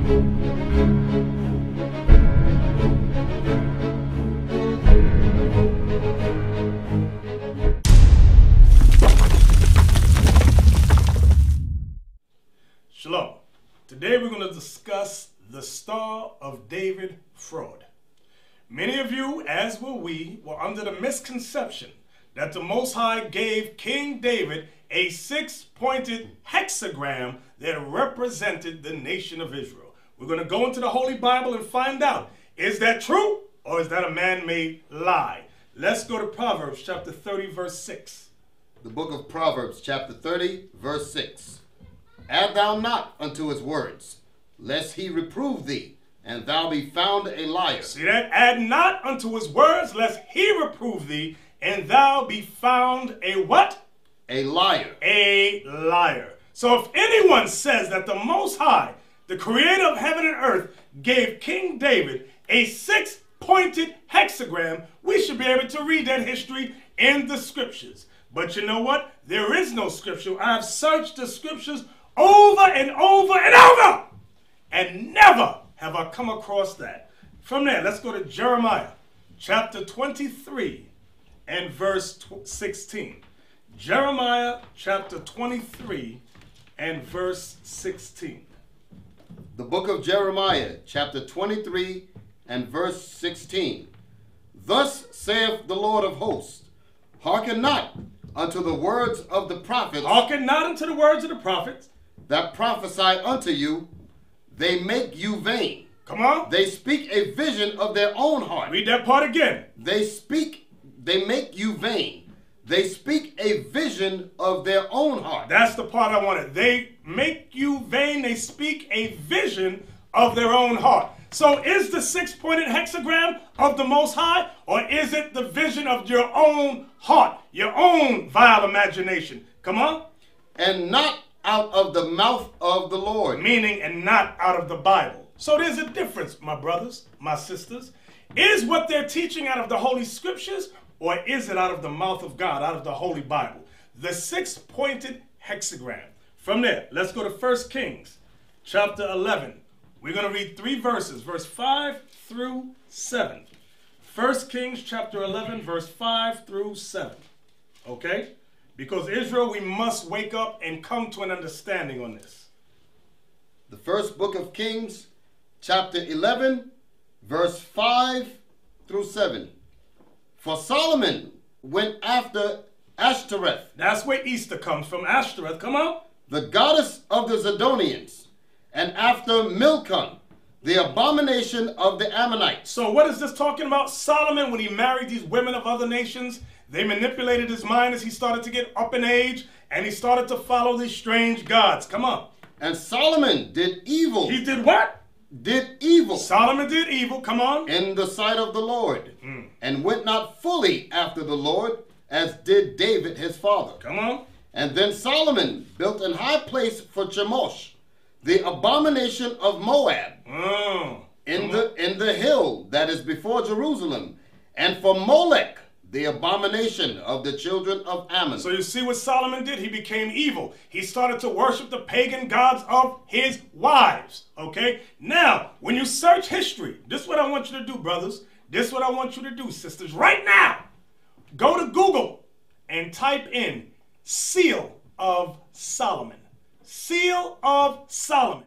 Shalom. Today we're going to discuss the Star of David fraud. Many of you, as were we, were under the misconception that the Most High gave King David a 6-pointed hexagram that represented the nation of Israel. We're going to go into the Holy Bible and find out, is that true or is that a man-made lie? Let's go to Proverbs chapter 30, verse 6. The book of Proverbs chapter 30, verse 6. Add thou not unto his words, lest he reprove thee, and thou be found a liar. See that? Add not unto his words, lest he reprove thee, and thou be found a what? A liar. A liar. So if anyone says that the Most High, the creator of heaven and earth, gave King David a 6-pointed hexagram, we should be able to read that history in the scriptures. But you know what? There is no scripture. I've searched the scriptures over and over and over, and never have I come across that. From there, let's go to Jeremiah chapter 23 and verse 16. Jeremiah chapter 23 and verse 16. The book of Jeremiah chapter 23 and verse 16. Thus saith the Lord of hosts, hearken not unto the words of the prophets. Hearken not unto the words of the prophets that prophesy unto you, they make you vain. Come on. They speak a vision of their own heart. Read that part again. They make you vain. They speak a vision of their own heart. That's the part I wanted. They make you vain. They speak a vision of their own heart. So is the 6-pointed hexagram of the Most High, or is it the vision of your own heart, your own vile imagination? Come on. And not out of the mouth of the Lord. Meaning, and not out of the Bible. So there's a difference, my brothers, my sisters. Is what they're teaching out of the Holy Scriptures, or is it out of the mouth of God, out of the Holy Bible? The 6-pointed hexagram. From there, let's go to 1 Kings chapter 11. We're going to read 3 verses, verse 5 through 7. 1 Kings chapter 11, verse 5 through 7. Okay? Because Israel, we must wake up and come to an understanding on this. The first book of Kings, chapter 11, verse 5 through 7. For Solomon went after Ashtoreth. That's where Easter comes from, Ashtoreth. Come on. The goddess of the Zidonians, and after Milcom, the abomination of the Ammonites. So what is this talking about? Solomon, when he married these women of other nations, they manipulated his mind as he started to get up in age, and he started to follow these strange gods. Come on. And Solomon did evil. He did what? Did evil. Solomon did evil. Come on. In the sight of the Lord, and went not fully after the Lord, as did David his father. Come on. And then Solomon built an high place for Chemosh, the abomination of Moab, in the hill that is before Jerusalem, and for Molech, the abomination of the children of Ammon. So you see what Solomon did? He became evil. He started to worship the pagan gods of his wives. Okay? Now, when you search history, this is what I want you to do, brothers. This is what I want you to do, sisters. Right now, go to Google and type in Seal of Solomon. Seal of Solomon.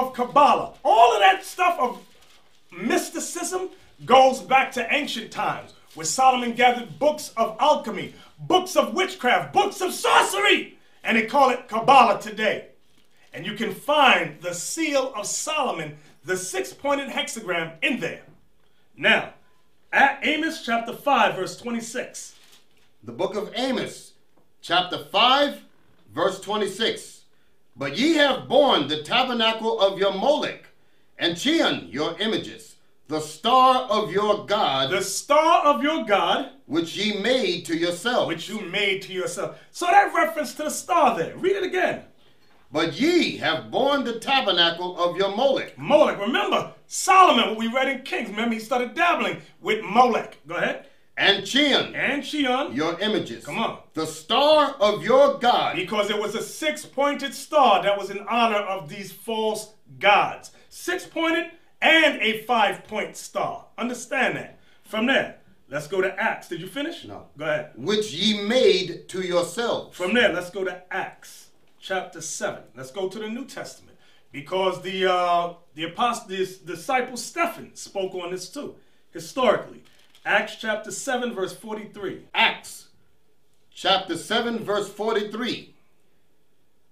of Kabbalah. All of that stuff of mysticism goes back to ancient times, where Solomon gathered books of alchemy, books of witchcraft, books of sorcery, and they call it Kabbalah today. And you can find the seal of Solomon, the 6-pointed hexagram, in there. Now, at Amos chapter 5, verse 26. The book of Amos, chapter 5, verse 26. But ye have borne the tabernacle of your Molech, and Chion your images, the star of your God. The star of your God. Which ye made to yourself. Which you made to yourself. So that reference to the star there. Read it again. But ye have borne the tabernacle of your Molech. Molech. Remember, Solomon, what we read in Kings. Remember, he started dabbling with Molech. Go ahead. And Chion. And Chion. Your images. Come on. The star of your God. Because it was a 6-pointed star that was in honor of these false gods. 6-pointed and a 5-point star. Understand that. From there, let's go to Acts. Did you finish? No. Go ahead. Which ye made to yourselves. From there, let's go to Acts chapter 7. Let's go to the New Testament. Because the disciple Stephen spoke on this too, historically. Acts chapter 7, verse 43. Acts chapter 7, verse 43.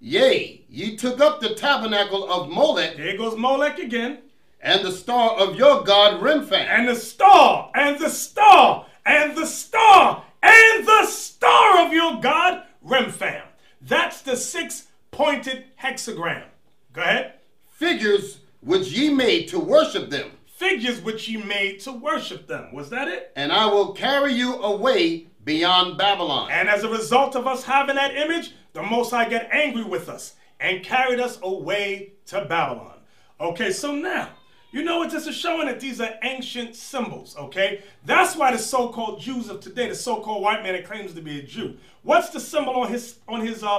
Yea, ye took up the tabernacle of Molech. There goes Molech again. And the star of your God, Remphan. And the star, and the star, and the star, and the star of your God, Remphan. That's the 6-pointed hexagram. Go ahead. Figures which ye made to worship them. Figures which ye made to worship them. Was that it? And I will carry you away beyond Babylon. And as a result of us having that image, the Most High got angry with us and carried us away to Babylon. Okay, so now, you know what this is showing? That these are ancient symbols, okay? That's why the so-called Jews of today, the so-called white man that claims to be a Jew, what's the symbol on his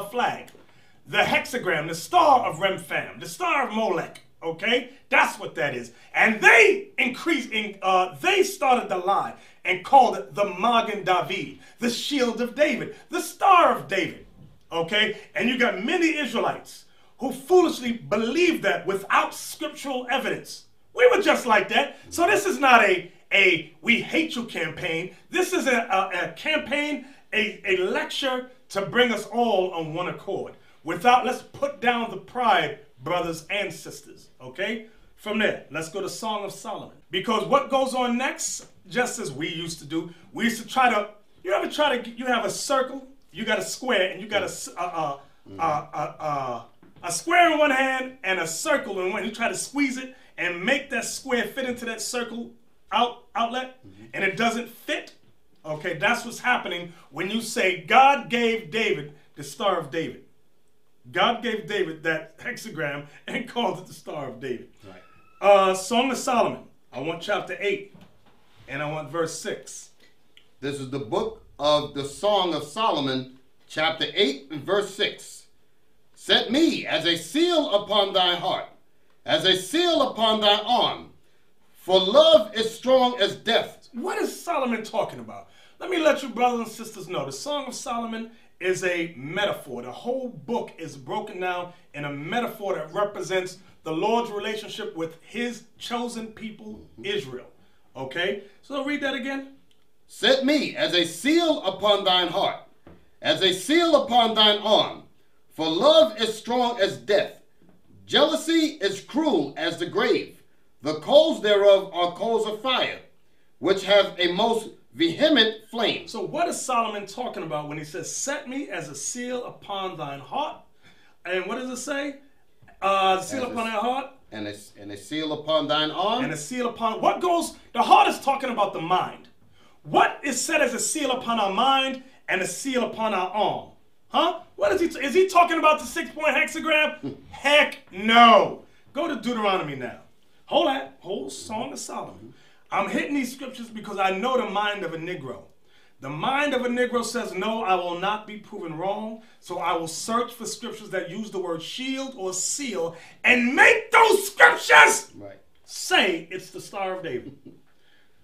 flag? The hexagram, the star of Remphan, the star of Molech, okay? That's what that is. And they they started the lie and called it the Magen David, the shield of David, the star of David, okay? And you got many Israelites who foolishly believed that without scriptural evidence. We were just like that. So this is not a we hate you campaign. This is a campaign, a lecture to bring us all on one accord. Let's put down the pride, brothers and sisters, okay? From there, let's go to Song of Solomon. Because what goes on next, just as we used to do, we used to try to, you have a circle, you got a square, and you got a square in one hand and a circle in one. You try to squeeze it and make that square fit into that circle outlet, and it doesn't fit. Okay, that's what's happening when you say God gave David the Star of David. God gave David that hexagram and called it the Star of David. Right. Song of Solomon. I want chapter 8, and I want verse 6. This is the book of the Song of Solomon, chapter 8 and verse 6. Set me as a seal upon thy heart, as a seal upon thy arm, for love is strong as death. What is Solomon talking about? Let me let you brothers and sisters know. The Song of Solomon is a metaphor. The whole book is broken down in a metaphor that represents the Lord's relationship with his chosen people, Israel. Okay? So read that again. Set me as a seal upon thine heart, as a seal upon thine arm, for love is strong as death. Jealousy is cruel as the grave. The coals thereof are coals of fire, which have a most vehement flame. So what is Solomon talking about when he says, set me as a seal upon thine heart? And what does it say? Seal upon thine heart. And a seal upon thine arm. And a seal upon, the heart is talking about the mind. What is said as a seal upon our mind and a seal upon our arm? Huh? What is he talking about the 6-point hexagram? Heck no. Go to Deuteronomy now. Whole Song of Solomon. I'm hitting these scriptures because I know the mind of a Negro. The mind of a Negro says, no, I will not be proven wrong. So I will search for scriptures that use the word shield or seal and make those scriptures say it's the Star of David.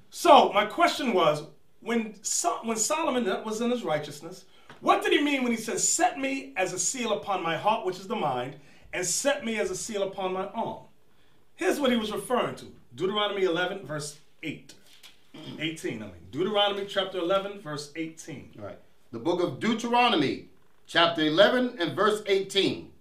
So my question was, when Solomon was in his righteousness, what did he mean when he says, set me as a seal upon my heart, which is the mind, and set me as a seal upon my arm? Here's what he was referring to. Deuteronomy 11, verse 18. Deuteronomy chapter 11, verse 18. All right. The book of Deuteronomy, chapter 11 and verse 18.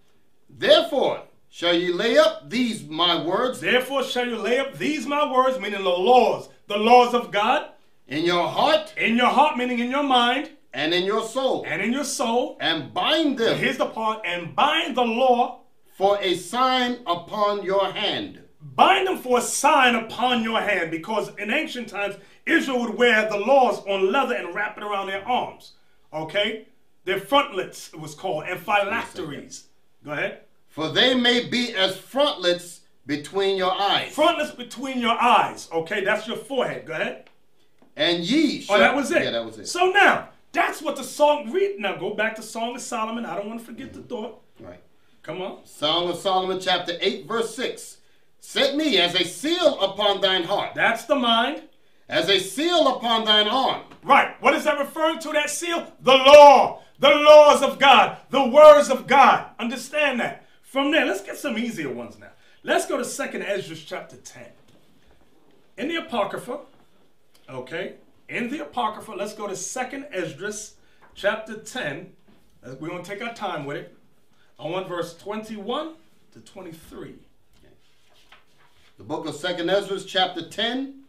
Therefore shall ye lay up these my words. Therefore shall you lay up these my words, meaning the laws of God. In your heart. In your heart, meaning in your mind. And in your soul. And in your soul. And bind them. And here's the part. And bind the law. For a sign upon your hand. Bind them for a sign upon your hand, because in ancient times, Israel would wear the laws on leather and wrap it around their arms. Okay? Their frontlets, it was called, and phylacteries. Go ahead. For they may be as frontlets between your eyes. Frontlets between your eyes. Okay, that's your forehead. Go ahead. And ye shall... Oh, that was it. Yeah, that was it. So now, that's what the song read. Now go back to Song of Solomon. I don't want to forget the thought. Right. Come on. Song of Solomon, chapter 8, verse 6. Set me as a seal upon thine heart. That's the mind. As a seal upon thine arm. Right. What is that referring to, that seal? The law. The laws of God. The words of God. Understand that. From there, let's get some easier ones now. Let's go to 2nd Ezra chapter 10. In the Apocrypha, okay, in the Apocrypha, let's go to 2nd Ezra chapter 10. We're going to take our time with it. I want verse 21 to 23. The book of 2nd Ezra chapter 10.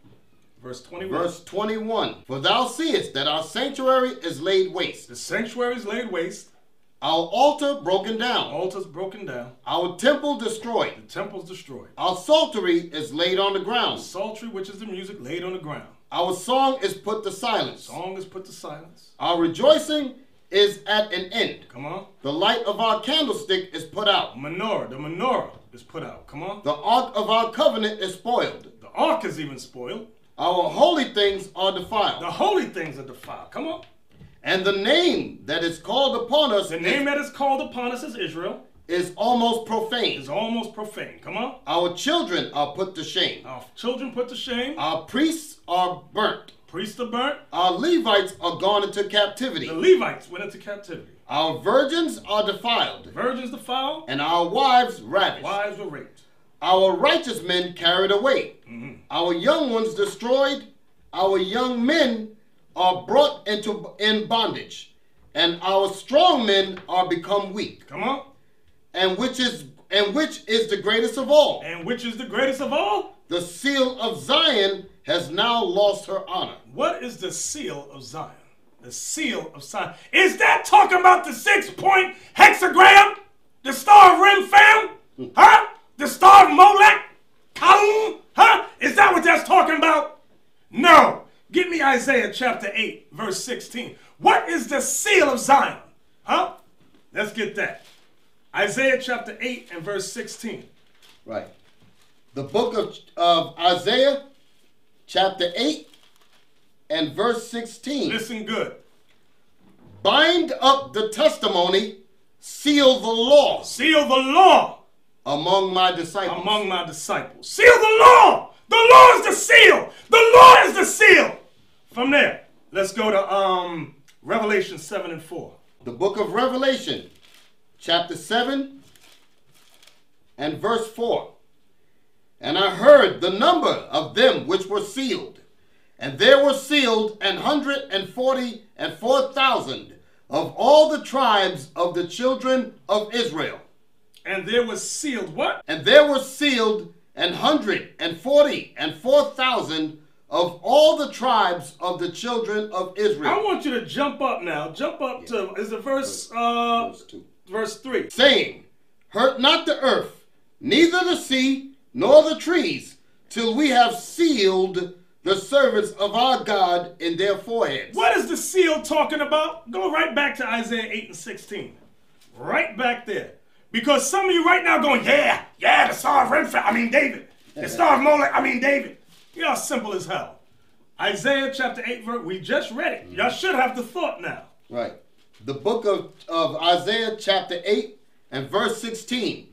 Verse 21. Verse 21. For thou seest that our sanctuary is laid waste. The sanctuary is laid waste. Our altar broken down. Altar's broken down. Our temple destroyed. The temple's destroyed. Our psaltery is laid on the ground. The psaltery, which is the music, laid on the ground. Our song is put to silence. Song is put to silence. Our rejoicing is at an end. Come on. The light of our candlestick is put out. The menorah is put out. Come on. The ark of our covenant is spoiled. The ark is even spoiled. Our holy things are defiled. The holy things are defiled. Come on. And the name that is called upon us. The name that is called upon us is Israel. Is almost profane. Is almost profane. Come on. Our children are put to shame. Our children put to shame. Our priests are burnt. Priests are burnt. Our Levites are gone into captivity. The Levites went into captivity. Our virgins are defiled. The virgins defiled. And our wives ravished. Wives were raped. Our righteous men carried away. Our young ones destroyed. Our young men are brought in bondage. And our strong men are become weak. Come on. And which is the greatest of all? And which is the greatest of all? The seal of Zion has now lost her honor. What is the seal of Zion? The seal of Zion. Is that talking about the 6-point hexagram? The star of Remphan? Huh? The star of Molech? Kalum? Huh? Is that what that's talking about? No. Give me Isaiah chapter 8, verse 16. What is the seal of Zion? Huh? Let's get that. Isaiah chapter 8 and verse 16. Right. The book of Isaiah chapter 8 and verse 16. Listen good. Bind up the testimony, seal the law. Seal the law. Among my disciples. Among my disciples. Seal the law. The law is the seal. The law is the seal. From there, let's go to Revelation 7 and 4. The book of Revelation, chapter 7 and verse 4. And I heard the number of them which were sealed. And there were sealed 144,000 of all the tribes of the children of Israel. And there was sealed what? And there were sealed 144,000 of all the tribes of the children of Israel. I want you to jump up now. Jump up to, is it verse 2? Verse 3. Saying, hurt not the earth, neither the sea, nor the trees, till we have sealed the servants of our God in their foreheads. What is the seal talking about? Go right back to Isaiah 8 and 16. Right back there. Because some of you right now going, yeah, the star of Remphan, David. The star of Molech, David. Y'all simple as hell. Isaiah chapter 8, verse, we just read it. Y'all should have the thought now. Right. The book of Isaiah chapter 8 and verse 16.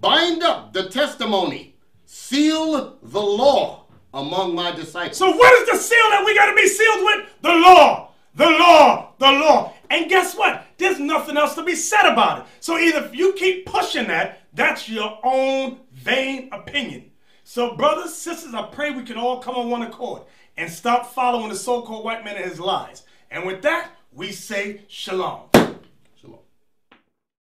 Bind up the testimony, seal the law among my disciples. So what is the seal that we got to be sealed with? The law, the law, the law. And guess what? There's nothing else to be said about it. So either if you keep pushing that, that's your own vain opinion. So brothers, sisters, I pray we can all come on one accord and stop following the so-called white man and his lies. And with that, we say shalom.